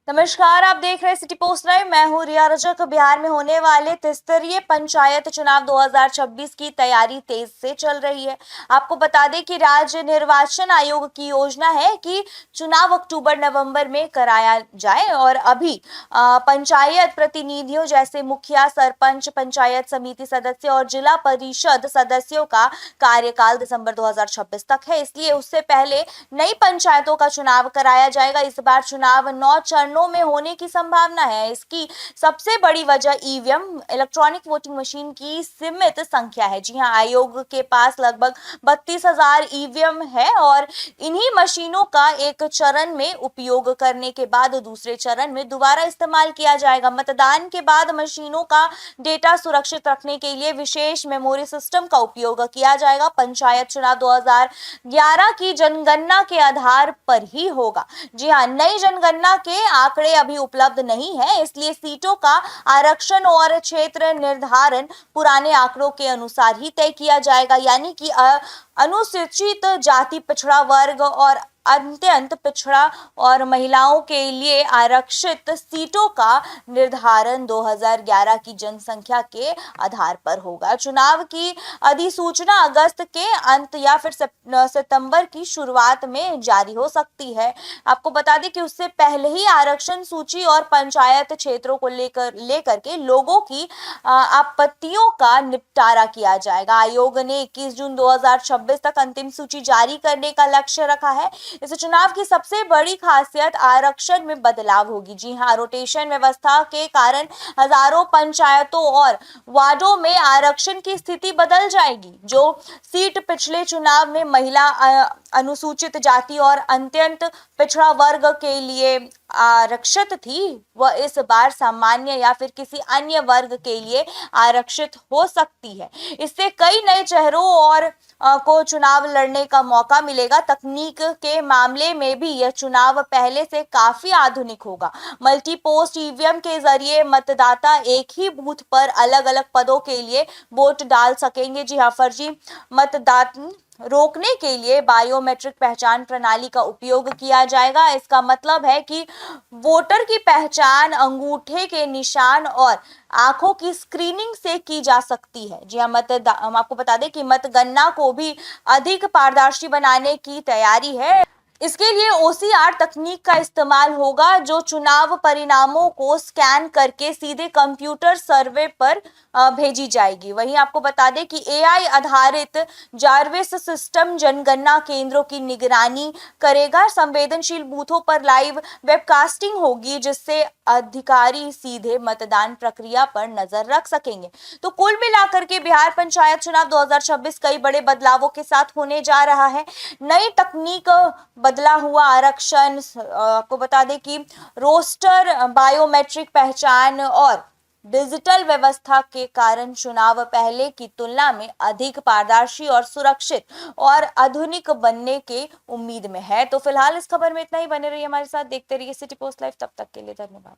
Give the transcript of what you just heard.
नमस्कार, आप देख रहे हैं सिटी पोस्ट लाइव। मैं हूं रिया रजक। बिहार में होने वाले त्रिस्तरीय पंचायत चुनाव 2026 की तैयारी तेज से चल रही है। आपको बता दें कि राज्य निर्वाचन आयोग की योजना है कि चुनाव अक्टूबर-नवंबर में कराया जाए और अभी पंचायत प्रतिनिधियों जैसे मुखिया, सरपंच, पंचायत समिति सदस्य और जिला परिषद सदस्यों का कार्यकाल दिसंबर 2026 तक है। इसलिए उससे पहले नई पंचायतों का चुनाव कराया जाएगा। इस बार चुनाव 9 चरणों में होने की संभावना है। इसकी सबसे बड़ी वजह ईवीएम इलेक्ट्रॉनिक वोटिंग मशीन की सीमित संख्या है। जी हां, आयोग के पास लगभग 32,000 ईवीएम है और इन्हीं मशीनों का एक चरण में उपयोग करने के बाद दूसरे चरण में दोबारा इस्तेमाल किया जाएगा। मतदान के बाद मशीनों का डेटा सुरक्षित रखने के लिए विशेष मेमोरी सिस्टम का उपयोग किया जाएगा। पंचायत चुनाव 2011 की जनगणना के आधार पर ही होगा। जी हां, नई जनगणना के आंकड़े अभी उपलब्ध नहीं है, इसलिए सीटों का आरक्षण और क्षेत्र निर्धारण पुराने आंकड़ों के अनुसार ही तय किया जाएगा। यानी कि अनुसूचित जाति, पिछड़ा वर्ग और अत्यंत पिछड़ा और महिलाओं के लिए आरक्षित सीटों का निर्धारण 2011 की जनसंख्या के आधार पर होगा। चुनाव की अधिसूचना अगस्त के अंत या फिर सितंबर की शुरुआत में जारी हो सकती है। आपको बता दें कि उससे पहले ही आरक्षण सूची और पंचायत क्षेत्रों को लेकर के लोगों की आपत्तियों का निपटारा किया जाएगा। आयोग ने 21 जून 2026 तक अंतिम सूची जारी करने का लक्ष्य रखा है। इस चुनाव की सबसे बड़ी खासियत आरक्षण में बदलाव होगी। जी हां, रोटेशन व्यवस्था के कारण हजारों पंचायतों और वार्डों में आरक्षण की स्थिति बदल जाएगी। जो सीट पिछले चुनाव में महिला, अनुसूचित जाति और अत्यंत पिछड़ा वर्ग के लिए आरक्षित थी, वह इस बार सामान्य या फिर किसी अन्य वर्ग के लिए आरक्षित हो सकती है। इससे कई नए चेहरों और को चुनाव लड़ने का मौका मिलेगा। तकनीक के मामले में भी यह चुनाव पहले से काफी आधुनिक होगा। मल्टी पोस्ट ईवीएम के जरिए मतदाता एक ही बूथ पर अलग अलग पदों के लिए वोट डाल सकेंगे। जी हां, फर्जी मतदान रोकने के लिए बायोमेट्रिक पहचान प्रणाली का उपयोग किया जाएगा। इसका मतलब है कि वोटर की पहचान अंगूठे के निशान और आंखों की स्क्रीनिंग से की जा सकती है। जी हां, हम आपको बता दें कि मतगणना को भी अधिक पारदर्शी बनाने की तैयारी है। इसके लिए ओसीआर तकनीक का इस्तेमाल होगा, जो चुनाव परिणामों को स्कैन करके सीधे कंप्यूटर सर्वे पर भेजी जाएगी। वहीं आपको बता दें कि एआई आधारित जार्विस सिस्टम जनगणना केंद्रों की निगरानी करेगा। संवेदनशील बूथों पर लाइव वेबकास्टिंग होगी, जिससे अधिकारी सीधे मतदान प्रक्रिया पर नजर रख सकेंगे। तो कुल मिलाकर के बिहार पंचायत चुनाव 2026 कई बड़े बदलावों के साथ होने जा रहा है। नई तकनीक, बदला हुआ आरक्षण, आपको बता दें कि रोस्टर, बायोमेट्रिक पहचान और डिजिटल व्यवस्था के कारण चुनाव पहले की तुलना में अधिक पारदर्शी और सुरक्षित और आधुनिक बनने के उम्मीद में है। तो फिलहाल इस खबर में इतना ही। बने रहिए हमारे साथ, देखते रहिए सिटी पोस्ट लाइव। तब तक के लिए धन्यवाद।